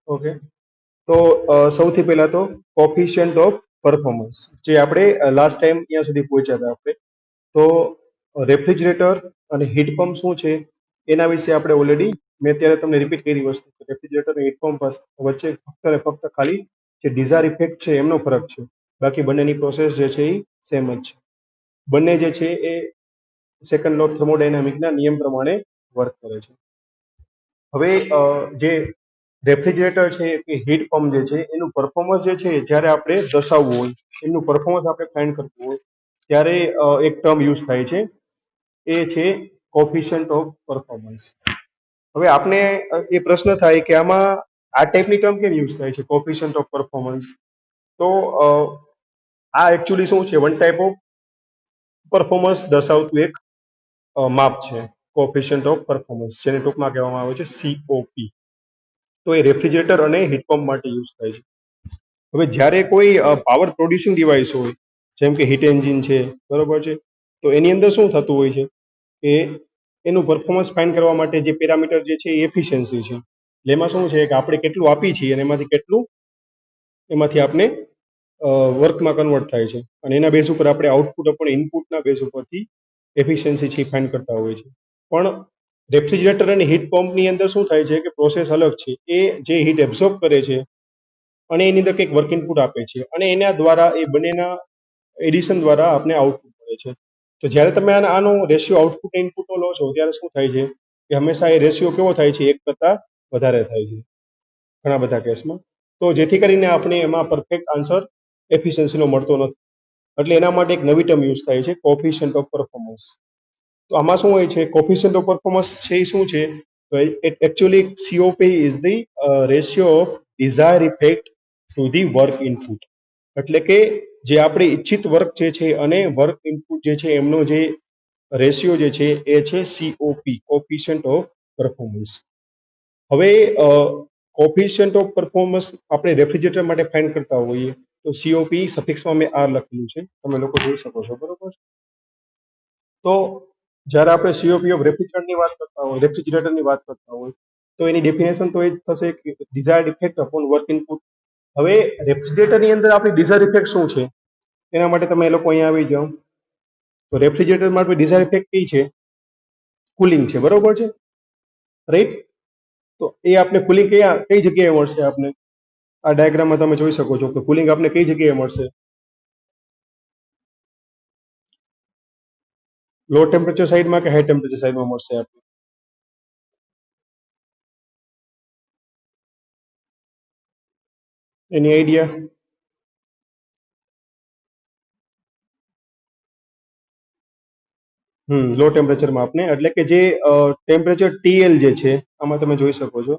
Okay. તો સૌથી પહેલા તો કોફિશિયન્ટ ઓફ પરફોર્મન્સ, જે આપણે લાસ્ટ ટાઈમ ત્યાં સુધી પહોંચ્યા હતા આપણે. તો રેફ્રિજરેટર અને હીટ પંપ શું છે એના વિશે આપણે ઓલરેડી મેં અત્યારે તમને રિપીટ કરી વસ્તુ. રેફ્રિજરેટર અને હીટ પંપ વચ્ચે ફક્ત ને ફક્ત ખાલી જે ડિઝાયર ઇફેક્ટ છે એમનો ફરક છે, બાકી બંનેની પ્રોસેસ જે છે એ સેમ જ છે. બંને જે છે એ સેકન્ડ લો ઓફ થર્મોડાયનામિકના નિયમ પ્રમાણે વર્ક કરે છે. હવે જે રેફ્રિજરેટર છે કે હીટ પંપ જે છે એનું પરફોર્મન્સ જે છે જ્યારે આપણે દર્શાવવું હોય, એનું પરફોર્મન્સ આપણે ફાઇન્ડ કરવું હોય ત્યારે એક ટર્મ યુઝ થાય છે, એ છે કોફિશિયન્ટ ઓફ પરફોર્મન્સ. હવે આપને એ પ્રશ્ન થાય કે આમાં આ ટાઈપની ટર્મ કેમ યુઝ થાય છે કોફિશિયન્ટ ઓફ પરફોર્મન્સ. તો આ એકચ્યુઅલી શું છે, વન ટાઈપ ઓફ પરફોર્મન્સ દર્શાવતું એક માપ છે, કોફિશિયન્ટ ઓફ પરફોર્મન્સ, જેને ટૂંકમાં કહેવામાં આવે છે COP. તો એ રેફ્રિજરેટર અને હીટ પંપ માટે યુઝ થાય છે. હવે જ્યારે કોઈ પાવર પ્રોડ્યુસિંગ ડિવાઇસ હોય, જેમ કે હીટ એન્જિન છે, બરોબર છે, તો એની અંદર શું થતું હોય છે કે એનું પરફોર્મન્સ ફાઇન્ડ કરવા માટે જે પેરામીટર જે છે એ એફિશિયન્સી છે. એટલે એમાં શું છે કે આપણે કેટલું આપીએ છીએ અને એમાંથી આપણે વર્કમાં કન્વર્ટ થાય છે, અને એના બેઝ ઉપર આપણે આઉટપુટ પણ ઇનપુટના બેઝ ઉપરથી એફિશિયન્સી છે ફાઇન્ડ કરતા હોય છે. પણ રેફ્રિજરેટર અને હીટ પંપની અંદર શું થાય છે કે પ્રોસેસ અલગ છે. એ જે હીટ એબ્ઝોર્બ કરે છે અને એની અંદર કંઈક વર્ક ઇનપુટ આપે છે, અને એના દ્વારા એ બંનેના એડિશન દ્વારા આપણે આઉટપુટ મળે છે. તો જ્યારે તમે આનો રેશિયો આઉટપુટ ઇનપુટનો લો છો ત્યારે શું થાય છે કે હંમેશા એ રેશિયો કેવો થાય છે, એક કરતાં વધારે થાય છે ઘણા બધા કેસમાં. તો જેથી કરીને આપણે એમાં પરફેક્ટ આન્સર એફિશિયન્સીનો મળતો નથી. એટલે એના માટે એક નવી ટર્મ યુઝ થાય છે, કોફિશિયન્ટ ઓફ પરફોર્મન્સ. તો આમાં શું હોય છે, કોફિશિયન્ટ ઓફ પરફોર્મન્સ છે એ શું છે, actually COP is the ratio of desire effect to the work input. એટલે કે જે આપણે ઈચ્છિત વર્ક જે છે અને વર્ક ઇનપુટ જે છે એમનો જે રેશિયો જે છે એ છે COP, કોફિશિયન્ટ ઓફ પરફોર્મન્સ. હવે કોફિશિયન્ટ ઓફ પરફોર્મન્સ આપણે રેફ્રિજરેટર માટે ફાઇન્ડ કરતા હોઈએ તો COP સફિક્સમાં મેં R લખેલું છે, તમે લોકો જોઈ શકો છો, બરોબર. તો જ્યારે આપણે COP ઓફ રેફ્રિજરેટરની વાત કરતા હોય તો એની ડેફિનેશન તો એ જ થશે કે desired effect upon work input. હવે રેફ્રિજરેટરની અંદર આપણી ડિઝાયર ઇફેક્ટ શું છે એના માટે તમે એ લોકો અહીંયા આવી જાઓ. તો રેફ્રિજરેટરમાં આપણી ડિઝાયર ઇફેક્ટ કઈ છે, કુલિંગ છે, બરોબર છે, રાઈટ. તો એ આપણે કુલિંગ કઈ જગ્યાએ મળશે આપને, આ ડાયાગ્રામમાં તમે જોઈ શકો છો કે કુલિંગ આપને કઈ જગ્યાએ મળશે, લો ટેમ્પરેચર સાઇડમાં કે હાઈ ટેમ્પરેચર સાઇડમાં મળશે આપણે. એની આઈડિયા? લો ટેમ્પરેચરમાં આપણે, એટલે કે જે ટેમ્પરેચર TL જે છે આમાં તમે જોઈ શકો છો,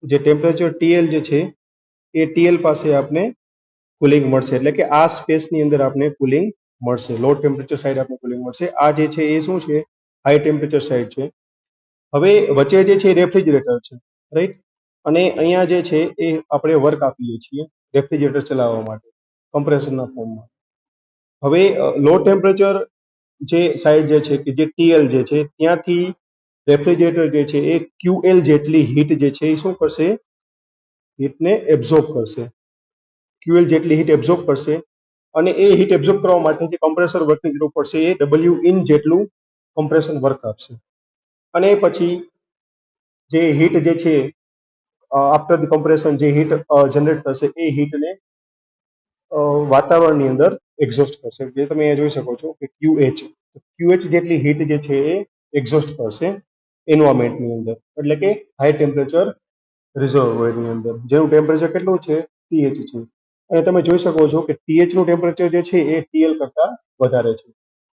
જે ટેમ્પરેચર TL જે છે એ TL પાસે આપણે કુલિંગ મળશે. એટલે કે આ સ્પેસની અંદર આપણે કુલિંગ મળશે, લો ટેમ્પરેચર સાઇડ આપણે કુલિંગ મળશે. આ જે છે એ શું છે, હાઈ ટેમ્પરેચર સાઇડ છે. હવે વચ્ચે જે છે રેફ્રિજરેટર છે, રાઈટ. અને અહીંયા જે છે એ આપણે વર્ક આપીએ છીએ રેફ્રિજરેટર ચલાવવા માટે કમ્પ્રેસરના ફોર્મમાં. હવે લો ટેમ્પરેચર જે સાઇડ જે છે કે જે TL જે છે ત્યાંથી રેફ્રિજરેટર જે છે એ QL જેટલી હીટ જે છે એ શું કરશે, હીટને એબ્ઝોર્બ કરશે. QL જેટલી હીટ એબ્ઝોર્બ કરશે, અને એ હીટ એબ્ઝોર્બ કરવા માટે જે કમ્પ્રેસર વર્કની જરૂર પડશે એ WIN જેટલું કમ્પ્રેશન વર્ક આપશે. અને પછી જે હીટ જે છે આફ્ટર ધ કમ્પ્રેશન જે હીટ જનરેટ થશે એ હીટને વાતાવરણની અંદર એક્ઝોસ્ટ કરશે, જે તમે અહીંયા જોઈ શકો છો કે QH જેટલી હીટ જે છે એ એક્ઝોસ્ટ કરશે એન્વાયરમેન્ટની અંદર, એટલે કે હાઈ ટેમ્પરેચર રિઝર્વોયરની અંદર, જેનું ટેમ્પરેચર કેટલું છે, TH છે. અને તમે જોઈ શકો છો કે TH નું ટેમ્પરેચર જે છે એ TL કરતાં વધારે છે.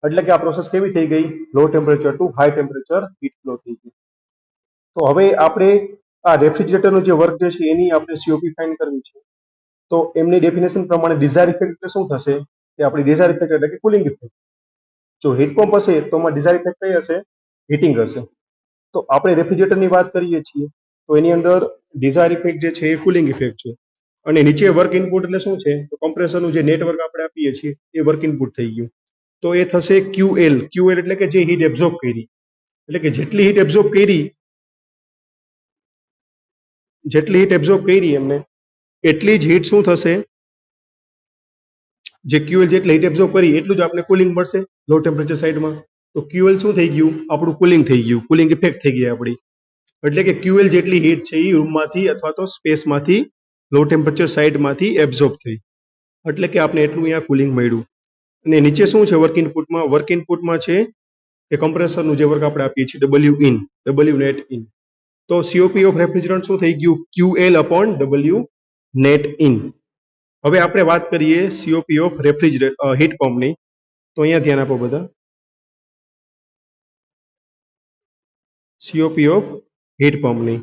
એટલે કે આ પ્રોસેસ કેવી થઈ ગઈ, low temperature to high temperature heat flow થઈ ગઈ. તો હવે આપણે આ રેફ્રિજરેટરનું જે વર્ક જે છે એની આપણે COP ફાઇન્ડ કરવી છે. તો એમની ડેફિનેશન પ્રમાણે ડિઝાયર ઇફેક્ટ શું થશે, કે આપણી ડિઝાયર ઇફેક્ટ એટલે કે કુલિંગ ઇફેક્ટ. જો હીટ પંપ હશે તો એમાં ડિઝાયર ઇફેક્ટ કઈ હશે, હીટિંગ હશે. તો આપણે રેફ્રિજરેટરની વાત કરીએ છીએ તો એની અંદર ડિઝાયર ઇફેક્ટ જે છે એ કુલિંગ ઇફેક્ટ છે. અને નીચે વર્ક ઇનપુટ એટલે શું છે, તો કમ્પ્રેસરનું જે નેટવર્ક આપણે આપીએ છીએ એ વર્ક ઇનપુટ થઈ ગયું. તો એ થશે QL એટલે કે જે હીટ એબ્ઝોર્બ કરી, એટલે કે જેટલી હીટ એબ્ઝોર્બ કરી જેટલી હીટ એબ્ઝોર્બ કરી એમને એટલી જ હીટ શું થશે, જે ક્યુએલ જેટલી હીટ એબ્ઝોર્બ કરી એટલું જ આપણે કુલિંગ મળશે લો ટેમ્પરેચર સાઈડમાં. તો ક્યુએલ શું થઈ ગયું, આપણું કુલિંગ થઈ ગયું, કુલિંગ ઇફેક્ટ થઈ ગઈ આપણી. એટલે કે ક્યુએલ જેટલી હીટ છે એ રૂમમાંથી અથવા તો સ્પેસમાંથી લો ટેમ્પરેચર સાઈડમાંથી એબ્ઝોર્બ થઈ, એટલે કે આપણે એટલું અહીંયા કુલિંગ મળ્યું. અને નીચે શું છે વર્ક ઇનપુટમાં, વર્ક ઇનપુટમાં છે કે કમ્પ્રેસરનું જે વર્ક આપણે આપીએ છીએ W in, W net in. તો સીઓપી ઓફ રેફ્રિજરન્ટ શું થઈ ગયું, ક્યુએલ અપોન ડબલ્યુ નેટ ઇન. હવે આપણે વાત કરીએ સીઓપી ઓફ રેફ્રિજરેટર હીટ પંપની. તો અહીંયા ધ્યાન આપો બધા. સીઓપી ઓફ હીટ પંપની.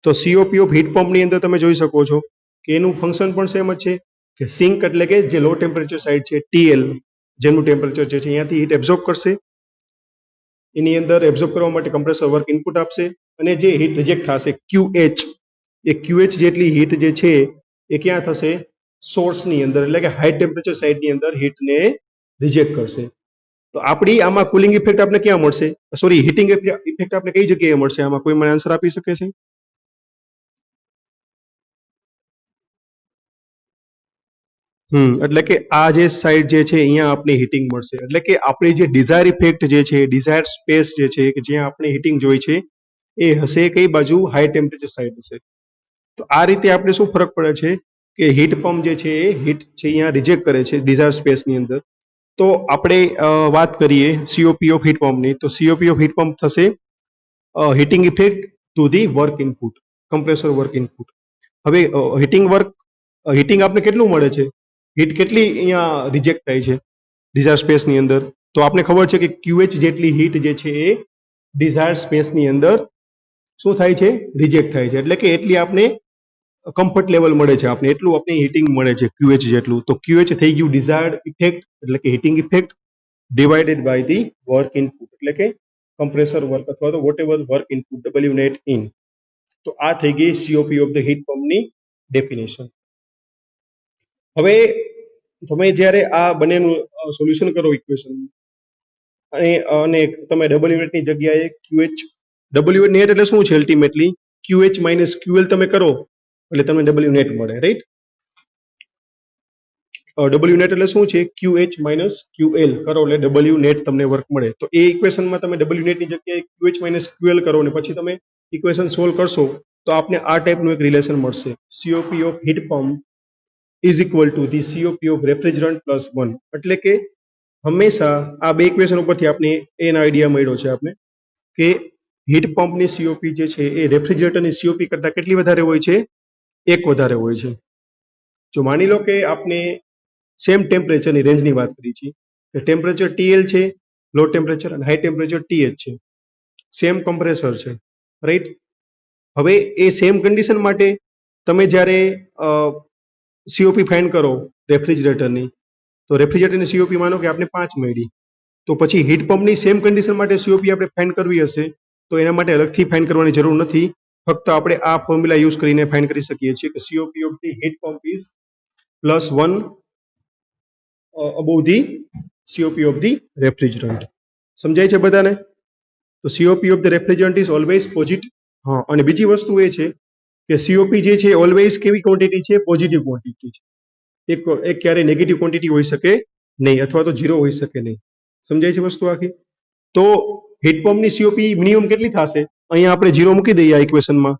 તો સીઓપી ઓફ હીટ પંપની અંદર તમે જોઈ શકો છો કે એનું ફંક્શન પણ સેમ જ છે કે સિંક એટલે કે જે લો ટેમ્પરેચર સાઇડ છે ટીએલ, જેનું ટેમ્પરેચર છે અહીંયાથી હીટ એબ્ઝોર્બ કરશે, એની અંદર એબ્ઝોર્બ કરવા માટે કમ્પ્રેસર વર્ક ઇનપુટ આપશે, અને જે હીટ રિજેક્ટ થશે ક્યુએચ, એ ક્યુએચ જેટલી હીટ જે છે એ ક્યાં થશે, સોર્સની અંદર એટલે કે હાઈ ટેમ્પરેચર સાઇડની અંદર હીટને રિજેક્ટ કરશે. તો આપણી આમાં કુલિંગ ઇફેક્ટ આપણે ક્યાં મળશે, સોરી હીટિંગ ઇફેક્ટ આપણે કઈ જગ્યાએ મળશે, આમાં કોઈ મને આન્સર આપી શકે છે? એટલે કે આ જે સાઈડ જે છે અહીંયા આપણે હીટિંગ મળશે, એટલે કે આપણી જે ડિઝાયર ઇફેક્ટ જે છે, ડિઝાયર સ્પેસ જે છે કે જ્યાં આપણે હીટિંગ જોઈ છે એ હશે કઈ બાજુ, હાઈ ટેમ્પરેચર સાઈડ હશે. તો આ રીતે આપણે શું ફરક પડે છે કે હીટ પંપ જે છે એ હીટ છે અહીંયા રિજેક્ટ કરે છે ડિઝાયર સ્પેસની અંદર. તો આપણે વાત કરીએ સીઓપી ઓફ હીટ પંપની. તો સીઓપી ઓફ હીટ પંપ થશે heating effect to the work input, compressor work input. હવે હીટિંગ આપણે કેટલું મળે છે, હીટ કેટલી અહીંયા રિજેક્ટ થાય છે ડિઝાયર સ્પેસની અંદર, તો આપણે ખબર છે કે ક્યુએચ જેટલી હીટ જે છે એ ડિઝાયર સ્પેસની અંદર શું થાય છે, રિજેક્ટ થાય છે. એટલે કે એટલી આપણે કમ્ફર્ટ લેવલ મળે છે, આપણે એટલું આપણે હીટિંગ મળે છે ક્યુએચ જેટલું. તો ક્યુએચ થઈ ગયું ડિઝાયર્ડ ઇફેક્ટ એટલે કે heating effect divided by the work input, એટલે કે કમ્પ્રેસર વર્ક અથવા તો whatever work input W net in. તો આ થઈ ગઈ સીઓપી ઓફ ધ હીટ પંપની ડેફિનેશન. હવે તમે જ્યારે આ બંનેનું સોલ્યુશન કરો ઇક્વેશન અને તમે ડબલ્યુ નેટની જગ્યાએ ક્યુએચ, ડબલ્યુ નેટ એટલે શું છે અલ્ટિમેટલી ક્યુએચ માઇનસ ક્યુએલ તમે કરો એટલે તમને ડબલ્યુ નેટ મળે, રાઈટ. ડબલ્યુ નેટ એટલે શું છે, ક્યુએચ માઇનસ ક્યુએલ કરો એટલે ડબલ્યુ નેટ તમને વર્ક મળે. તો એ ઇક્વેશનમાં તમે ડબલ્યુ નેટની જગ્યાએ ક્યુએચ માઇનસ ક્યુએલ કરો અને પછી તમે ઇક્વેશન સોલ્વ કરશો તો આપને આ ટાઈપનું એક રિલેશન મળશે, COP of heat pump is equal to the COP of refrigerant plus 1. એટલે કે હંમેશા આ બે ઇક્વેશન ઉપરથી આપણે એનો આઈડિયા મળ્યો છે આપણે કે હીટ પંપની સીઓપી જે છે એ રેફ્રિજરેટરની સીઓપી કરતાં કેટલી વધારે હોય છે, 1 વધારે હોય છે. જો માની લો કે આપણે સેમ ટેમ્પરેચરની રેન્જની વાત કરી છે કે ટેમ્પરેચર ટીએલ છે લો ટેમ્પરેચર અને હાઈ ટેમ્પરેચર ટીએચ છે, સેમ કમ્પ્રેસર છે, રાઈટ. હવે એ સેમ કન્ડિશન માટે તમે જ્યારે સીઓપી ફાઇન્ડ કરો રેફ્રિજરેટરની, તો રેફ્રિજરેટરની સીઓપી માનો કે આપણે 5 મળી, તો પછી હીટ પંપની સેમ કન્ડિશન માટે સીઓપી આપણે ફાઇન્ડ કરવી હશે તો એના માટે અલગથી ફાઇન્ડ કરવાની જરૂર નથી, ફક્ત આપણે આ ફોર્મ્યુલા યુઝ કરીને ફાઇન્ડ કરી શકીએ છીએ કે COP of the heat pump is +1 above the COP of the refrigerant. સમજાય છે બધાને? તો COP of the refrigerant is always positive. હા, અને બીજી વસ્તુ એ છે કે સીઓપી જે છે ઓલવેઝ કેવી ક્વોન્ટિટી છે, પોઝિટિવ ક્વોન્ટિટી છે. એક ક્યારેય નેગેટિવ ક્વોન્ટિટી હોઈ શકે નહીં અથવા તો 0 હોઈ શકે નહીં. સમજાય છે વસ્તુ આખી? તો હીટ પંપની સીઓપી મિનિમમ કેટલી થશે, અહીંયા આપણે 0 મૂકી દઈએ આ ઇક્વેશનમાં,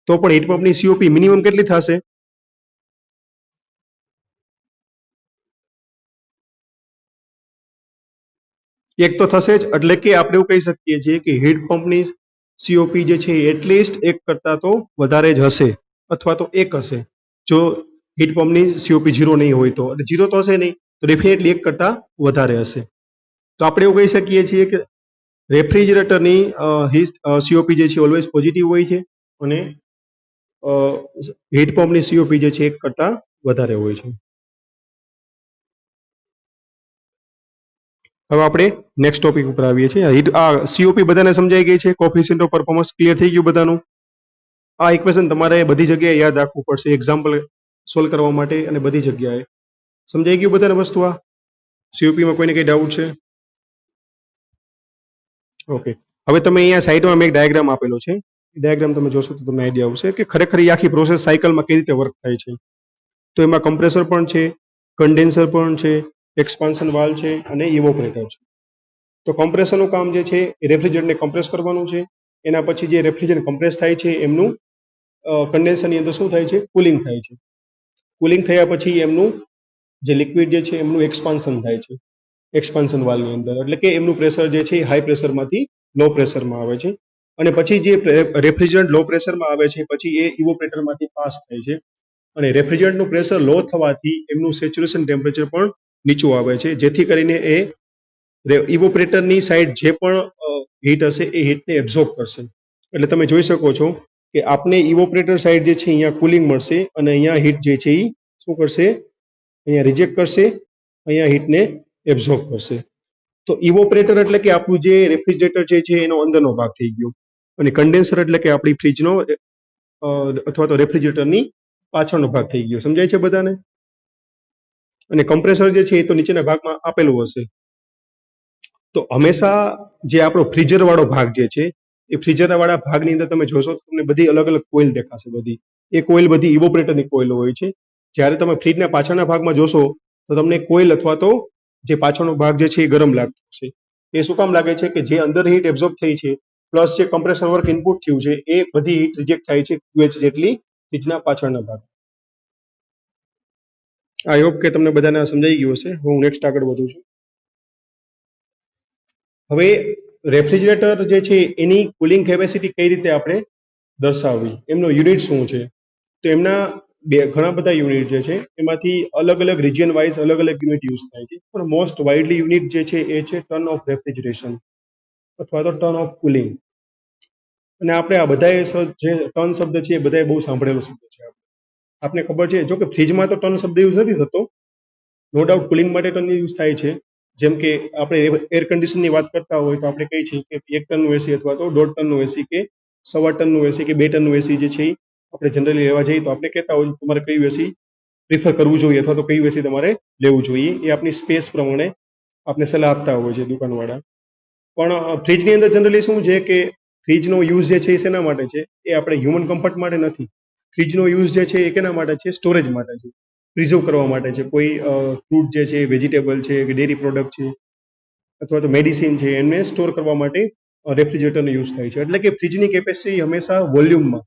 તો પણ હીટ પંપની સીઓપી મિનિમમ કેટલી થશે, એક તો થશે જ. એટલે કે આપણે એવું કહી શકીએ છીએ કે હીટ પંપની સીઓપી જે છે એટલીસ્ટ 1 કરતાં તો વધારે જ હશે અથવા તો 1 હશે. જો હીટ પંપની સીઓપી 0 નહીં હોય તો, એટલે 0 તો હશે નહીં, તો ડેફિનેટલી 1 કરતાં વધારે હશે. તો આપણે એવું કહી શકીએ છીએ કે રેફ્રિજરેટરની સીઓપી જે છે ઓલવેઝ પોઝિટિવ હોય છે અને હીટ પંપની સીઓપી જે છે 1 કરતાં વધારે હોય છે. હવે આપણે નેક્સ્ટ ટોપિક ઉપર આવીએ છીએ. આ સીઓપી બધાને સમજાઈ ગઈ છે, કોફિશિયન્ટ ઓફ પરફોર્મન્સ ક્લિયર થઈ ગયું બધાનું. આ ઇક્વેશન તમારે બધી જગ્યાએ યાદ રાખવું પડશે એક્ઝામ્પલ સોલ્વ કરવા માટે અને બધી જગ્યાએ. સમજાઈ ગયું બધાને વસ્તુ? આ સીઓપીમાં કોઈને કઈ ડાઉટ છે? ઓકે. હવે તમે અહીંયા સાઈડમાં મેં એક ડાયાગ્રામ આપેલો છે, ડાયાગ્રામ તમે જોશો તો તમને આઈડિયા આવશે કે ખરેખર એ આખી પ્રોસેસ સાયકલમાં કઈ રીતે વર્ક થાય છે. તો એમાં કમ્પ્રેસર પણ છે, કન્ડેન્સર પણ છે, એક્સપાન્શન વાલ્વ છે અને ઇવોપરેટર છે. તો કમ્પ્રેસરનું કામ જે છે એ રેફ્રિજરન્ટને કમ્પ્રેસ કરવાનું છે. એના પછી જે રેફ્રિજરન્ટ કમ્પ્રેસ થાય છે એમનું કન્ડેન્સરની અંદર શું થાય છે, કુલિંગ થાય છે. કુલિંગ થયા પછી એમનું જે લિક્વિડ જે છે એમનું એક્સપાન્શન થાય છે એક્સપાન્શન વાલ્વની અંદર, એટલે કે એમનું પ્રેશર જે છે એ હાઈ પ્રેશરમાંથી લો પ્રેશરમાં આવે છે. અને પછી જે રેફ્રિજરન્ટ લો પ્રેશરમાં આવે છે પછી એ ઇવોપરેટરમાંથી પાસ થાય છે. અને રેફ્રિજરન્ટનું પ્રેશર લો થવાથી એમનું સેચ્યુરેશન ટેમ્પરેચર પણ નીચું આવે છે, જેથી કરીને એ ઇવોપરેટરની સાઈડ જે પણ હીટ હશે એ હીટને એબ્ઝોર્બ કરશે. એટલે તમે જોઈ શકો છો કે આપને ઇવોપરેટર સાઈડ જે છે અહીંયા કુલિંગ મળશે અને અહીંયા હીટ જે છે એ શું કરશે, અહીંયા રિજેક્ટ કરશે, અહીંયા હીટને એબ્ઝોર્બ કરશે. તો ઇવોપરેટર એટલે કે આપણું જે રેફ્રિજરેટર જે છે એનો અંદરનો ભાગ થઈ ગયો, અને કન્ડેન્સર એટલે કે આપણી ફ્રીજનો અથવા તો રેફ્રિજરેટરની પાછળનો ભાગ થઈ ગયો. સમજાય છે બધાને? અને કમ્પ્રેસર જે છે એ તો નીચેના ભાગમાં આપેલું હશે. તો હંમેશા જે આપણો ફ્રીઝર વાળો ભાગ જે છે એ ફ્રીઝર વાળા ભાગની અંદર તમે જોશો તો તમને બધી અલગ અલગ કોઇલ દેખાશે. બધી એ કોઇલ બધી ઇવોપરેટરની કોઇલ હોય છે. જ્યારે તમે ફ્રીજના પાછળના ભાગમાં જોશો તો તમને કોઇલ અથવા તો જે પાછળનો ભાગ જે છે એ ગરમ લાગતો હશે. એ શું કામ લાગે છે કે જે અંદર હીટ એબ્ઝોર્બ થઈ છે પ્લસ જે કમ્પ્રેસર વર્ક ઇનપુટ થયું છે એ બધી હીટ રિજેક્ટ થાય છે QH જેટલી ફ્રીજના પાછળના ભાગ. આઈ હોપ કે તમને બધાને સમજાઈ ગયું હશે. હું નેક્સ્ટ આગળ વધું છું. હવે રેફ્રિજરેટર જે છે એની કુલિંગ કેપેસિટી કઈ રીતે આપણે દર્શાવવી, એમનો યુનિટ શું છે? તો એમના ઘણા બધા યુનિટ જે છે એમાંથી અલગ અલગ રિજિયન વાઇઝ અલગ અલગ યુનિટ યુઝ થાય છે, પણ મોસ્ટ વાઇડલી યુનિટ જે છે એ છે ટર્ન ઓફ રેફ્રિજરેશન અથવા તો ટર્ન ઓફ કુલિંગ. અને આપણે આ બધાએ જે ટર્ન શબ્દ છે એ બધાએ બહુ સાંભળેલો શબ્દ છે. આપને ખબર છે, જો કે ફ્રીજમાં તો ટર્ન શબ્દ યુઝ નથી થતો, નો ડાઉટ કુલિંગ માટે ટર્ન યુઝ થાય છે. જેમ કે આપણે એર કન્ડિશનની વાત કરતા હોય તો આપણે કહીએ છીએ કે 1 ટનનું એસી અથવા તો 1.5 ટનનું એસી કે 1.25 ટનનું એસી કે 2 ટનનું એસી જે છે આપણે જનરલી લેવા જઈએ તો આપણે કહેતા હોય તમારે કયું એસી પ્રિફર કરવું જોઈએ અથવા તો કયું એસી તમારે લેવું જોઈએ. એ આપણી સ્પેસ પ્રમાણે આપણે સલાહ આપતા હોય છે દુકાનવાળા. પણ ફ્રીજની અંદર જનરલી શું છે કે ફ્રીજનો યુઝ જે છે એ શેના માટે છે, એ આપણે હ્યુમન કમ્ફર્ટ માટે નથી. ફ્રીજનો યુઝ જે છે એ કેના માટે છે, સ્ટોરેજ માટે છે, પ્રિઝર્વ કરવા માટે છે. કોઈ ફ્રૂટ જે છે, વેજીટેબલ છે કે ડેરી પ્રોડક્ટ છે અથવા તો મેડિસિન છે એને સ્ટોર કરવા માટે રેફ્રિજરેટરનો યુઝ થાય છે. એટલે કે ફ્રીજની કેપેસિટી હંમેશા વોલ્યુમમાં,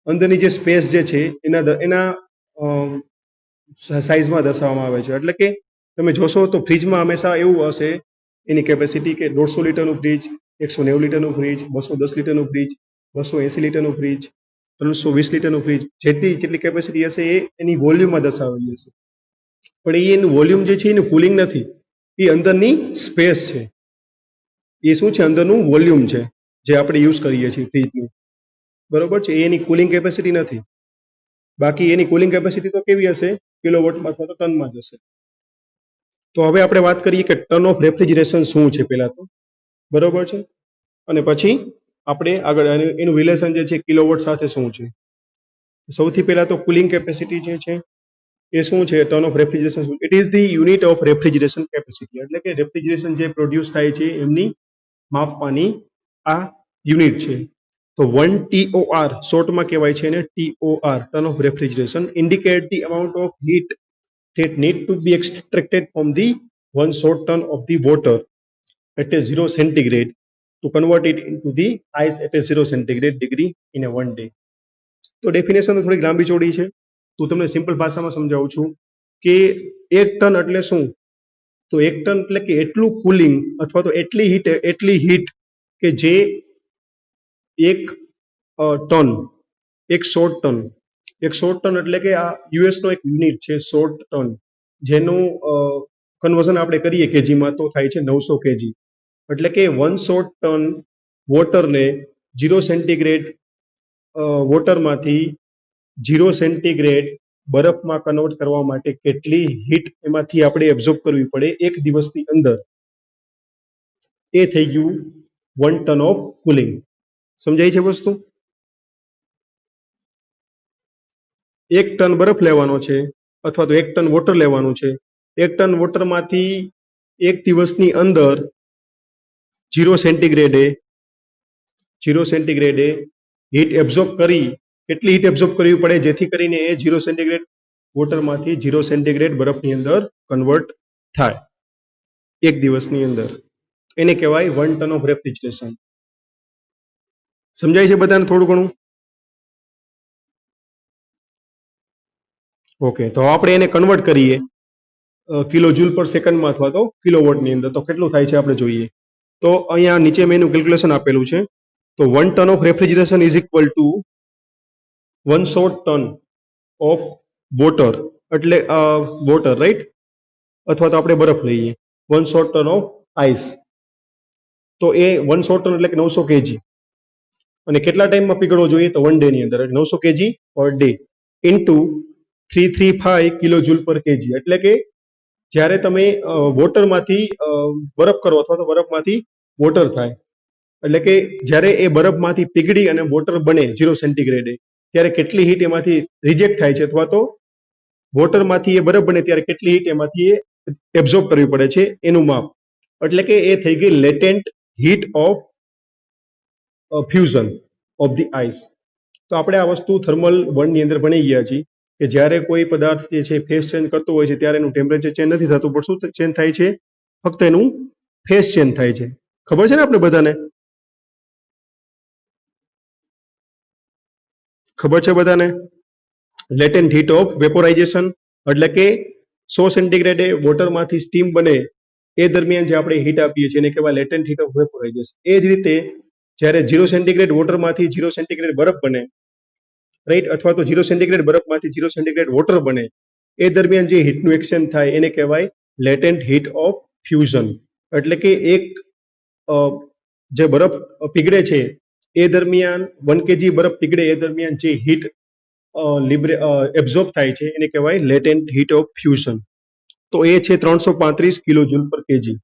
અંદરની જે સ્પેસ જે છે એના સાઇઝમાં દર્શાવવામાં આવે છે. એટલે કે તમે જોશો તો ફ્રીજમાં હંમેશા એવું હશે એની કેપેસિટી કે 150 લીટરનું ફ્રીજ, 190 લીટરનું ફ્રીજ, 210 લીટરનું ફ્રીજ, 280 લીટરનું ફ્રીજ, 320 લીટરનું ફ્રીજ, જેટલી કેપેસિટી હશે એ એની વોલ્યુમમાં દર્શાવેલી હશે. પણ એ એનું વોલ્યુમ જે છે એનું કુલિંગ નથી, એ અંદરની સ્પેસ છે. એ શું છે, અંદરનું વોલ્યુમ છે જે આપણે યુઝ કરીએ છીએ ફ્રીજનું. બરોબર છે, એની કુલિંગ કેપેસિટી નથી. બાકી એની કુલિંગ કેપેસિટી તો કેવી હશે, કિલોવોટમાં અથવા તો ટનમાં જ હશે. તો હવે આપણે વાત કરીએ કે ટર્ન ઓફ રેફ્રિજરેશન શું છે પહેલા તો, બરોબર છે, અને પછી આપણે આગળ એનું રિલેશન જે છે કિલોવોટ સાથે શું છે. સૌથી પહેલા તો કુલિંગ કેપેસિટી જે છે એ શું છે, turn off refrigeration. It is the unit of refrigeration capacity. એટલે કે રેફ્રિજરેશન જે પ્રોડ્યુસ થાય છે એમની માપવાની આ યુનિટ છે. તો 1 TOR શોર્ટમાં કહેવાય છે એને TOR, turn off refrigeration, indicate the amount of heat that need to be extracted from the 1 short ton of the water at a 0 centigrade to convert it into the ice at a 0 centigrade degree in a 1 day. તો definition થોડી લાંબી ચોડી છે, તો તમને simple ભાષામાં સમજાવું છું કે 1 ટન એટલે શું. તો 1 ટન એટલે કે એટલું કુલિંગ અથવા તો એટલી હીટ કે જે 1 ટન, 100 ટન, 100 ટન એટલે કે આ યુએસનો એક યુનિટ છે 100 ટન, જેનું કન્વર્ઝન આપણે કરીએ કેજીમાં તો થાય છે 900 કેજી. એટલે કે 100 ટન વોટરને 0 સેન્ટીગ્રેડ વોટરમાંથી 0 સેન્ટીગ્રેડ બરફમાં કન્વર્ટ કરવા માટે કેટલી હીટ એમાંથી આપણે એબ્ઝોર્બ કરવી પડે એક દિવસની અંદર, એ થઈ ગયું 1 ટન ઓફ કુલિંગ. સમજાય છે વસ્તુ? 1 ટન બરફ લેવાનો છે અથવા તો 1 ટન વોટર લેવાનું છે. 1 ટન વોટરમાંથી એક દિવસની અંદર 0 સેન્ટીગ્રેડે હીટ એબ્ઝોર્બ કરી કેટલી હીટ એબ્ઝોર્બ કરવી પડે જેથી કરીને એ 0 સેન્ટીગ્રેડ વોટરમાંથી 0 સેન્ટીગ્રેડ બરફની અંદર કન્વર્ટ થાય એક દિવસની અંદર. એને કહેવાય 1 ટન ઓફ રેફ્રિજરેશન. સમજાય છે બધાને થોડું ઘણું? ઓકે, તો આપણે એને કન્વર્ટ કરીએ કિલો જૂલ પર સેકન્ડમાં અથવા તો કિલોવોટની અંદર, તો કેટલું થાય છે આપણે જોઈએ. તો અહીંયા નીચે મેં એનું કેલ્ક્યુલેશન આપેલું છે. તો 1 ton of refrigeration is equal to 100 ton of water, એટલે વોટર રાઈટ, અથવા તો આપણે બરફ લઈએ 100 ટન ઓફ આઈસ. તો એ 100 ટન એટલે કે 900 કેજી, અને કેટલા ટાઈમમાં પીગળવો જોઈએ તો 1 ડે ની અંદર, 900 KG per day into 335 kilo joule પર કેજી. એટલે કે જ્યારે તમે વોટરમાંથી બરફ કરો અથવા તો બરફમાંથી વોટર થાય, એટલે કે જ્યારે એ બરફમાંથી પીગળી અને વોટર બને 0 સેન્ટીગ્રેડે, ત્યારે કેટલી હીટ એમાંથી રિજેક્ટ થાય છે, અથવા તો વોટરમાંથી એ બરફ બને ત્યારે કેટલી હીટ એમાંથી એ એબ્ઝોર્બ કરવી પડે છે એનું માપ. એટલે કે એ થઈ ગઈ latent heat of fusion of the ice. તો આપણે આ વસ્તુ થર્મલ 1 ની અંદર ભણી ગયા છીએ કે જ્યારે કોઈ પદાર્થ જે છે ફેસ ચેન્જ કરતો હોય છે ત્યારે એનું ટેમ્પરેચર ચેન્જ નથી થતું, પણ શું ચેન્જ થાય છે? ફક્ત એનું ફેસ ચેન્જ થાય છે. ખબર છે ને આપણે બધાને? ખબર છે બધાને? લેટેન્ટ હીટ ઓફ વેપોરાઇઝેશન, એટલે કે 100 સેન્ટીગ્રેડે વોટરમાંથી સ્ટીમ બને એ દરમિયાન જે આપણે હીટ આપીએ છીએ એને કહેવાય લેટેન્ટ હીટ ઓફ વેપોરાઇઝેશન. એ જ રીતે જ્યારે 0 સેન્ટીગ્રેડ વોટરમાંથી 0 સેન્ટીગ્રેડ બરફ બને, રાઈટ, અથવા તો 0 સેન્ટીગ્રેડ બરફમાંથી 0 સેન્ટીગ્રેડ વોટર બને, એ દરમિયાન જે હીટનું એક્સચેન્જ થાય એને કહેવાય લેટેન્ટ હીટ ઓફ ફ્યુઝન. એટલે કે એક જે બરફ પીગળે છે એ દરમિયાન 1 કેજી બરફ પીગળે એ દરમિયાન જે હીટ એબ્ઝોર્બ થાય છે એને કહેવાય લેટેન્ટ હીટ ઓફ ફ્યુઝન. તો એ છે 335 કિલો જૂલ પર કેજી.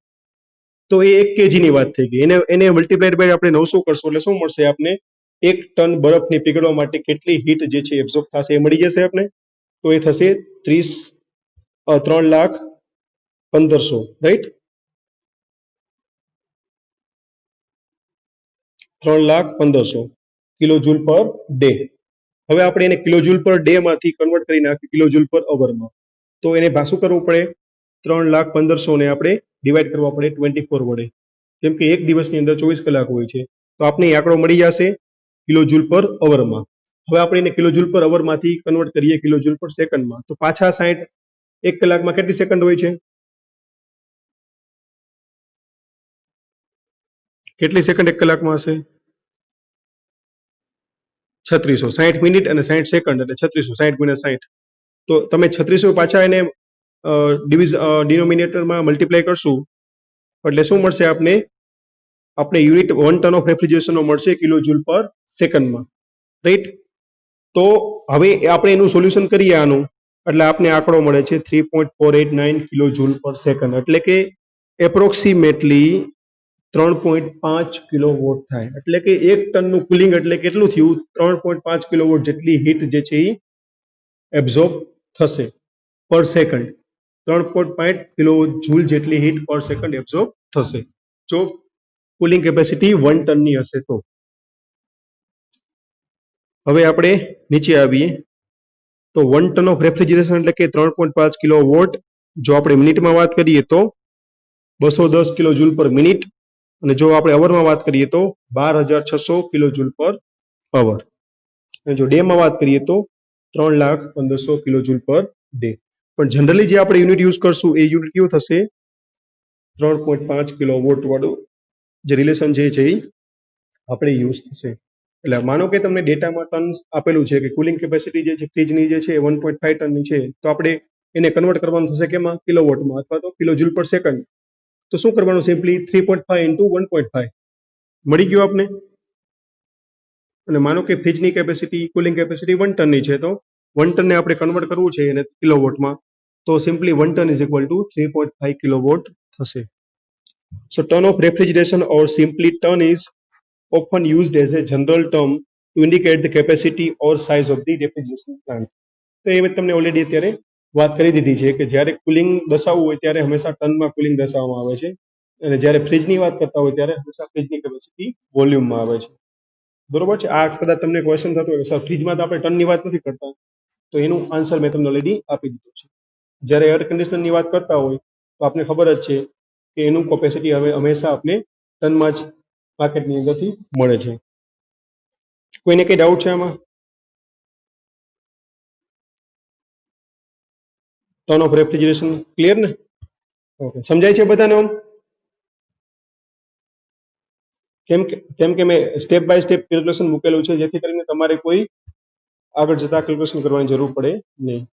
તો એ 1 કેજીની વાત થઈ ગઈ. એને મલ્ટીપ્લાઈડ બાય આપણે 900 કરશું એટલે શું મળશે આપને? 1 ટન બરફને પીગળવા માટે કેટલી હીટ જે છે એબ્ઝોર્બ થશે એ મળી જશે આપને. તો એ થશે 3,15,000, right, 3,15,000 kilo joule per day. હવે આપણે એને કિલો જૂલ પર ડે માંથી કન્વર્ટ કરી નાખીએ કિલો જૂલ પર અવરમાં. તો એને શું કરવું પડે? 3,15,000 ને આપણે ડિવાઈડ કરવા પડે 24 વડે, કેમ કે એક દિવસની અંદર 24 કલાક હોય છે. તો આપણે આંકડો મળી જશે કિલો જૂલ પર અવરમાં. હવે આપણે એને કિલો જૂલ પર અવરમાંથી કન્વર્ટ કરીએ કિલો જૂલ પર સેકન્ડમાં, તો પાછા 60 એક કલાકમાં કેટલી સેકન્ડ હોય છે? કેટલી સેકન્ડ એક કલાકમાં હશે? 3600. 60 મિનિટ અને 60 સેકન્ડ એટલે 3600, 60 ગુણ્યા 60. તો તમે 3600 પાછા એને ડિનોમિનેટરમાં મલ્ટીપ્લાય કરશું એટલે શું મળશે આપને? આપણે યુનિટ 1 ટન ઓફ રેફ્રિજરેશનનો મળશે કિલો જૂલ પર સેકન્ડમાં, રાઈટ. તો હવે આપણે એનું સોલ્યુશન કરીએ આનું, એટલે આપને આંકડો મળે છે 3.489 કિલો જૂલ પર સેકન્ડ, એટલે કે એપ્રોક્સિમેટલી 3.5 કિલોવોટ થાય. એટલે કે 1 ટનનું કુલિંગ એટલે કેટલું થયું? 3.5 કિલોવોટ જેટલી હીટ જે છે એ એબ્ઝોર્બ થશે પર સેકન્ડ. 3.5 કિલો જૂલ જેટલી હીટ પર સેકન્ડ એબ્ઝોર્બ થશે જો કુલિંગ કેપેસિટી 1 ટનની હશે તો. હવે આપણે નીચે આવીએ તો 1 ટન ઓફ રેફ્રિજરેશન એટલે કે 3.5 કિલો વોટ. જો આપણે મિનિટમાં વાત કરીએ તો 210 કિલો જૂલ પર મિનિટ, અને જો આપણે અવરમાં વાત કરીએ તો 12,600 કિલો જૂલ પર અવર. અને જો ડેમાં વાત કરીએ તો 3,15,000 કિલો જૂલ પર ડે. પણ જનરલી જે આપણે યુનિટ યુઝ કરશું એ યુનિટ કેવું થશે? 3.5 કિલો વોટ વાળું જે રિલેશન છે એ આપણે યુઝ થશે. એટલે માનો કે તમને ડેટામાં ટન આપેલું છે કે કુલિંગ કેપેસિટી જે છે ફ્રીજની જે છે 1.5 ટનની છે, તો આપણે એને કન્વર્ટ કરવાનું થશે કેમાં? કિલોવોટમાં અથવા તો કિલો જૂલ પર સેકન્ડ. તો શું કરવાનું? સિમ્પલી 3.5 ઇન્ટુ 1.5 મળી ગયું આપને. અને માનો કે ફ્રીજની કેપેસિટી કુલિંગ કેપેસિટી 1 ટનની છે, તો 1 ટનને આપણે કન્વર્ટ કરવું છે એને કિલોવોટમાં, તો simply 1 ton is equal to 3.5 kilowatt થશે. So ton of refrigeration or simply ton is often used as a general term to indicate the capacity or size of the refrigeration plant. તો એ તમને already અત્યારે વાત કરી દીધી છે કે જ્યારે કુલિંગ દર્શાવવું હોય ત્યારે હંમેશા ટનમાં કુલિંગ દર્શાવવામાં આવે છે, અને જ્યારે ફ્રીજની વાત કરતા હોય ત્યારે હંમેશા ફ્રીજની કેપેસિટી વોલ્યુમમાં આવે છે. બરોબર છે. આ કદાચ તમને ક્વેશ્ચન થતો હોય સર ફ્રીજમાં તો આપણે ટનની વાત નથી કરતા, તો એનું આન્સર મેં તમને ઓલરેડી આપી દીધો છે. જ્યારે એર કન્ડિશનરની વાત કરતા હોય તો આપને ખબર જ છે કે એનું કેપેસિટી હવે હંમેશા આપણે ટનમાં જ માર્કેટની અંદરથી મળે છે. કોઈને કઈ ડાઉટ છે આમાં? ટર્ન ઓફ રેફ્રિજરેશન ક્લિયર ને? ઓકે, સમજાય છે બધાને આમ? કેમ કે મેં સ્ટેપ બાય સ્ટેપ કેલ્ક્યુલેશન મૂકેલું છે જેથી કરીને તમારે કોઈ આગળ જતા કેલ્ક્યુલેશન કરવાની જરૂર પડે નહીં.